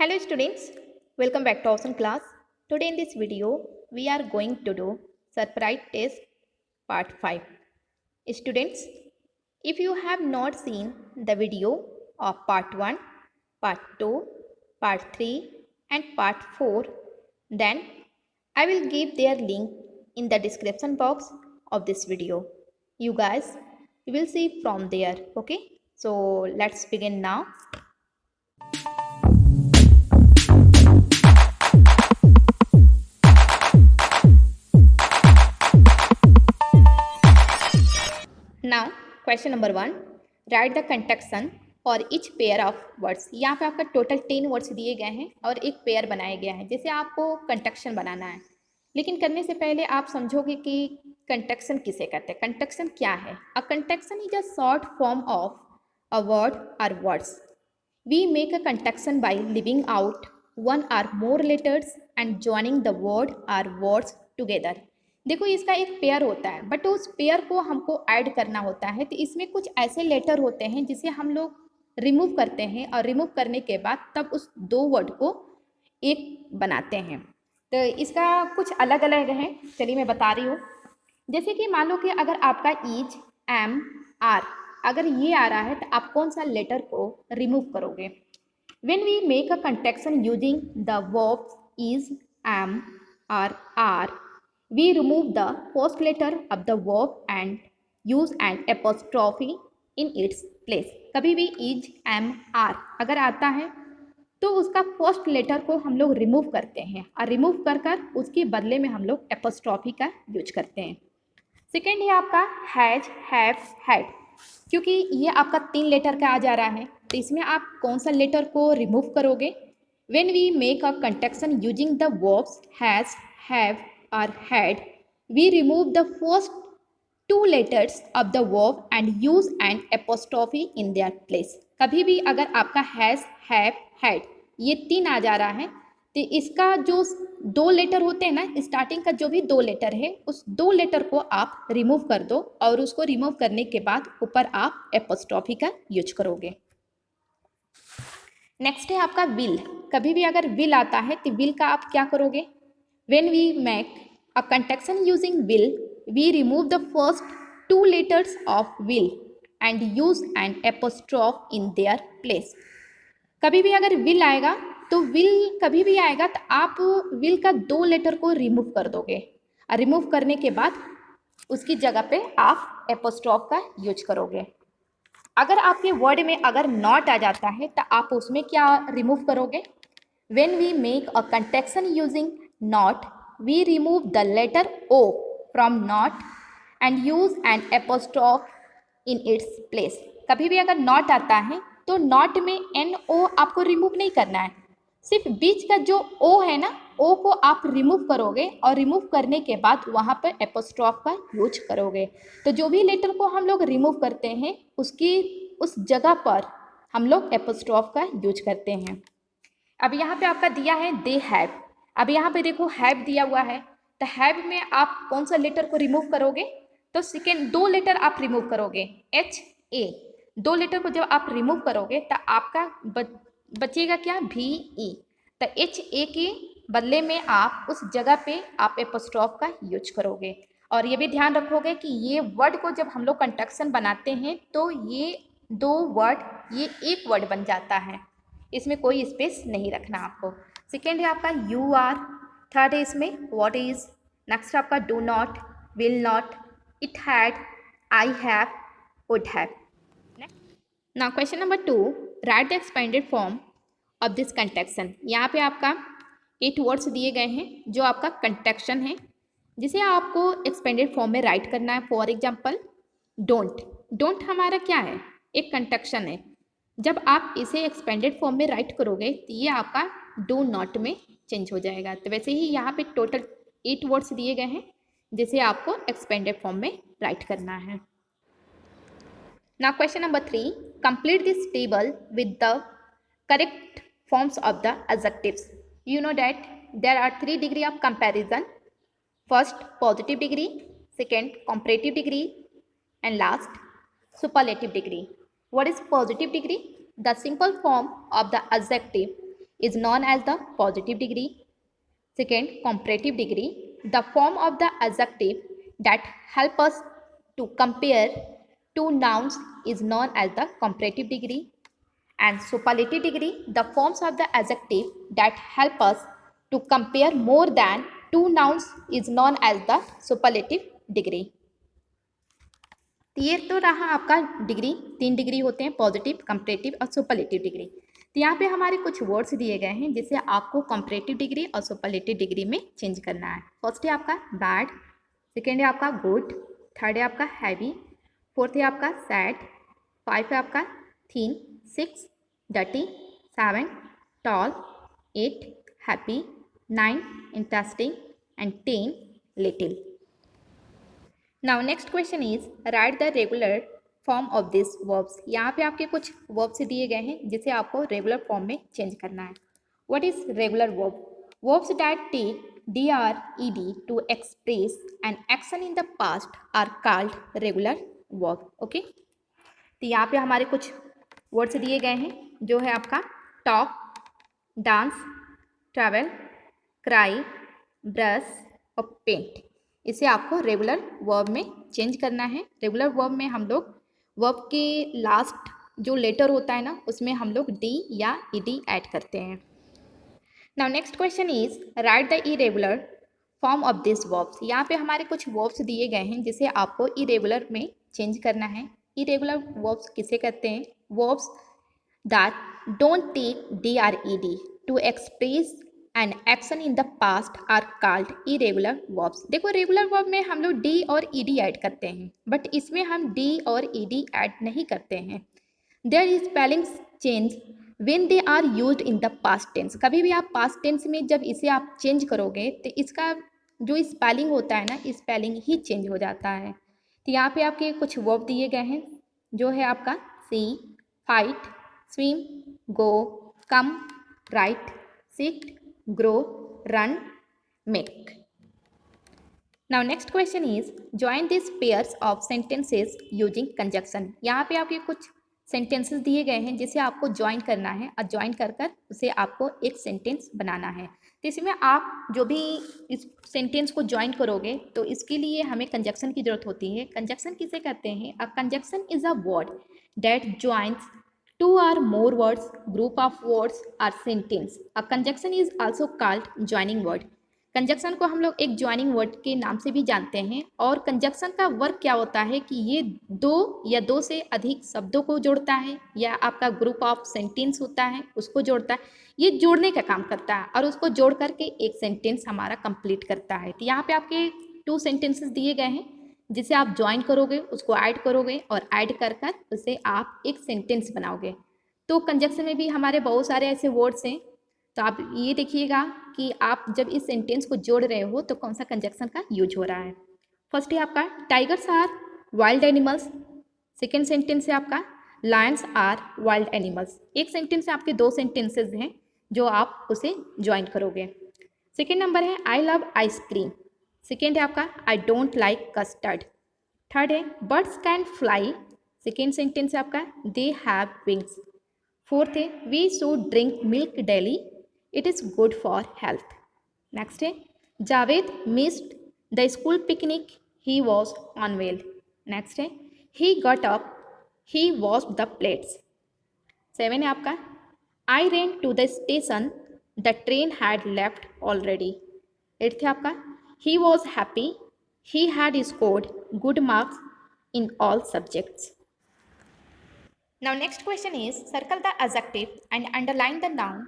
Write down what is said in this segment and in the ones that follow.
Hello students, welcome back to Awesome class. Today in this video, we are going to do surprise test part 5. Students, if you have not seen the video of part 1, part 2, part 3 and part 4, then I will give their link in the description box of this video. You guys will see from there, okay? So let's begin now. Now, question number 1. Write the conjunction for each pair of words. यहाँ पे आपका total 10 words दिए गए हैं और एक pair बनाया गया है, जैसे आपको कंजंक्शन बनाना है। लेकिन करने से पहले आप समझोगे कि कंजंक्शन किसे कहते हैं, कंजंक्शन क्या है। A conjunction is a short form of a word और words. We make a conjunction by leaving out one or more letters and joining the word or words together. देखो इसका एक पेयर होता है, बट उस pair को हमको add करना होता है। तो इसमें कुछ ऐसे लेटर होते हैं जिसे हम लोग रिमूव करते हैं और रिमूव करने के बाद तब उस दो वर्ड को एक बनाते हैं। तो इसका कुछ अलग अलग है, चलिए मैं बता रही हूँ। जैसे कि मान लो कि अगर आपका इज, एम, आर अगर ये आ रहा है तो आप कौन सा लेटर को रिमूव करोगे। When we make a conjunction using the verbs is, am or are, we remove the first letter of the verb and use an apostrophe in its place. कभी भी is, am, are अगर आता है तो उसका first letter को हम लोग रिमूव करते हैं और रिमूव कर कर उसके बदले में हम लोग एपोस्ट्रॉफी का यूज करते हैं। सेकेंड है आपका हैज, हैव, हैड, क्योंकि ये आपका 3 लेटर का आ जा रहा है तो इसमें आप कौन सा लेटर को रिमूव करोगे। When we make a conjunction using the verbs has, have or had, we remove the first 2 letters of the verb and use an apostrophe in their place. कभी भी अगर आपका has, have, had ये 3 आ जा रहा है तो इसका जो 2 लेटर होते हैं ना, स्टार्टिंग का जो भी 2 लेटर है उस 2 लेटर को आप रिमूव कर दो और उसको रिमूव करने के बाद ऊपर आप एपोस्ट्रॉफी का यूज करोगे। नेक्स्ट है आपका विल। कभी भी अगर विल आता है तो विल का आप क्या करोगे। When we make a conjunction using will, we remove the first 2 letters of will and use an apostrophe in their place. कभी भी अगर विल आएगा तो विल कभी भी आएगा तो आप विल का 2 लेटर को रिमूव कर दोगे और रिमूव करने के बाद उसकी जगह पे आप एपोस्ट्रॉफ का यूज करोगे। अगर आपके वर्ड में अगर नॉट आ जाता है तो आप उसमें क्या रिमूव करोगे। When we make a conjunction using not, we remove the letter O from not and use an apostrophe in its place. कभी भी अगर नॉट आता है तो नॉट में NO आपको रिमूव नहीं करना है, सिर्फ बीच का जो O है ना, O को आप रिमूव करोगे और रिमूव करने के बाद वहाँ पर एपोस्ट्रॉफ का यूज करोगे। तो जो भी लेटर को हम लोग रिमूव करते हैं उसकी उस जगह पर हम लोग एपोस्ट्रॉफ का यूज करते हैं। अब यहाँ पे आपका दिया है दे हैव। अब यहाँ पे देखो हैव दिया हुआ है तो हैव में आप कौन सा लेटर को रिमूव करोगे। तो सेकेंड 2 लेटर आप रिमूव करोगे, एच ए। 2 लेटर को जब आप रिमूव करोगे तो आपका बचेगा क्या, भी ई। तो एच ए के बदले में आप उस जगह पे आप एपोस्ट्रॉफ का यूज करोगे। और ये भी ध्यान रखोगे कि ये वर्ड को जब हम लोग कंजंक्शन बनाते हैं तो ये 2 वर्ड ये एक वर्ड बन जाता है, इसमें कोई स्पेस नहीं रखना आपको। सेकेंड है आपका यू आर। थर्ड है इसमें व्हाट इज। नेक्स्ट आपका do not, will not, it had, I have, would have. Now question number 2, right the expanded form of this conjunction. यहाँ पे आपका 8 वर्ड्स दिए गए हैं जो आपका कंजंक्शन है जिसे आपको एक्सपेंडेड फॉर्म में राइट करना है। For example don't. डोंट हमारा क्या है, एक कंजंक्शन है। जब आप इसे एक्सपेंडेड फॉर्म में राइट करोगे तो ये आपका डू नॉट में चेंज हो जाएगा। तो वैसे ही यहाँ पे टोटल 8 वर्ड्स दिए गए हैं जिसे आपको एक्सपेंडेड फॉर्म में राइट करना है। Now question number 3, complete this table with the correct forms of the adjectives. You know that there are 3 degree of comparison. First positive degree, second comparative degree and last superlative degree. What is positive degree? The simple form of the adjective is known as the positive degree. Second, comparative degree, the form of the adjective that help us to compare two nouns is known as the comparative degree. And superlative degree, the forms of the adjective that help us to compare more than two nouns is known as the superlative degree. तो ये तो रहा आपका degree, 3 degree होते हैं, positive, comparative और superlative degree. तो यहाँ पे हमारे कुछ वर्ड्स दिए गए हैं जिसे आपको कंपैरेटिव डिग्री और सुपरलेटिव डिग्री में चेंज करना है। फर्स्ट है आपका बैड, सेकेंड है आपका गुड, थर्ड है आपका हैवी, फोर्थ है आपका सैड, 5 है आपका thin, 6 dirty, 7 tall, 8 happy, 9 interesting and 10 little. Now next question is write the regular form of this verbs. यहाँ पे आपके कुछ वर्ब्स दिए गए हैं जिसे आपको रेगुलर फॉर्म में चेंज करना है। What is regular verb? Verbs that take DRED to express an action in the past are called regular verb. Okay, तो यहाँ पे हमारे कुछ वर्ड्स दिए गए हैं जो है आपका talk, dance, travel, cry, brush और पेंट। इसे आपको रेगुलर वर्ब में चेंज करना है। रेगुलर वर्ब में हम लोग वर्ब के लास्ट जो लेटर होता है ना, उसमें हम लोग डी या ईडी ऐड करते हैं। Now next question is write the irregular form of this verbs. यहाँ पे हमारे कुछ वर्ब्स दिए गए हैं जिसे आपको इरेगुलर में चेंज करना है। इरेगुलर वर्ब्स किसे कहते हैं? Verbs that don't take DRED to express and action in the past are called irregular verbs. देखो, रेगुलर वर्ब में हम लोग डी और ईडी ऐड करते हैं, बट इसमें हम डी और ईडी ऐड नहीं करते हैं। There is spelling change when they are used in the past tense. कभी भी आप पास्ट टेंस में जब इसे आप चेंज करोगे तो इसका जो स्पेलिंग होता है ना, स्पेलिंग ही चेंज हो जाता है। तो यहाँ पे आपके कुछ वर्ब दिए गए हैं जो है आपका see, fight, swim, go, come, write, sit, grow, run, make. Now next question is join these pairs of sentences using conjunction। यहाँ पे आपके कुछ sentences दिए गए हैं जिसे आपको join करना है और join कर कर उसे आपको एक sentence बनाना है। तो इसमें आप जो भी इस sentence को join करोगे तो इसके लिए हमें conjunction की जरूरत होती है। conjunction किसे कहते हैं? A conjunction is a word that joins two or more words, group of words or sentence. A conjunction is also called joining word। Conjunction को हम लोग एक ज्वाइनिंग वर्ड के नाम से भी जानते हैं। और कंजक्शन का वर्क क्या होता है कि ये दो या दो से अधिक शब्दों को जोड़ता है, या आपका ग्रुप ऑफ सेंटेंस होता है उसको जोड़ता है। ये जोड़ने का काम करता है और उसको जोड़ करके एक सेंटेंस हमारा कंप्लीट करता है। तो यहाँ पे आपके 2 सेंटेंसेस दिए गए हैं जिसे आप ज्वाइन करोगे, उसको ऐड करोगे और ऐड कर कर उसे आप एक सेंटेंस बनाओगे। तो कंजक्शन में भी हमारे बहुत सारे ऐसे वर्ड्स हैं, तो आप ये देखिएगा कि आप जब इस सेंटेंस को जोड़ रहे हो तो कौन सा कंजक्शन का यूज हो रहा है। फर्स्ट है आपका tigers are wild animals. Second sentence है आपका लायंस आर वाइल्ड एनिमल्स। एक सेंटेंस से आपके 2 सेंटेंसेज हैं जो आप उसे ज्वाइन करोगे। सेकेंड नंबर है आई लव आइसक्रीम। सेकेंड है आपका I don't like custard. Third है birds can fly. Second sentence है आपका दे हैव विंग्स। फोर्थ है we should drink milk daily, it is good for health. Next है Javed missed the school picnic, he was unwell. Next है he got up, he washed the plates. 7 है आपका I ran to the station, the train had left already. 8th है आपका he was happy, he had scored good marks in all subjects. Now next question is circle the adjective and underline the noun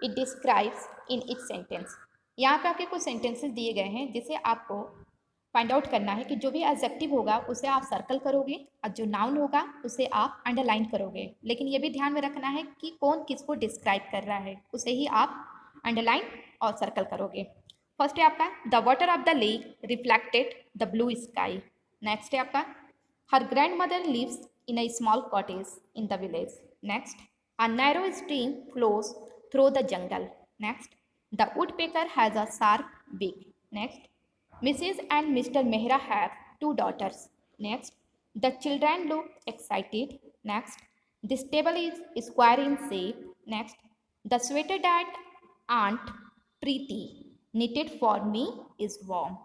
it describes in each sentence। यहाँ पे आपके कुछ sentences दिए गए हैं जिसे आपको फाइंड आउट करना है कि जो भी एडजेक्टिव होगा उसे आप सर्कल करोगे और जो नाउन होगा उसे आप अंडरलाइन करोगे। लेकिन ये भी ध्यान में रखना है कि कौन किसको डिस्क्राइब कर रहा है, उसे ही आप अंडरलाइन और सर्कल करोगे। फर्स्ट है आपका the water of the lake reflected the blue sky. Next है आपका her grandmother lives in a small cottage in the village. Next, a narrow stream flows through the jungle. Next, the woodpecker has a sharp beak. Next, Mrs. and Mr. Mehra have 2 daughters. Next, the children look excited. Next, this table is square in shape. Next, The sweater that Aunt Preeti knitted for me is warm.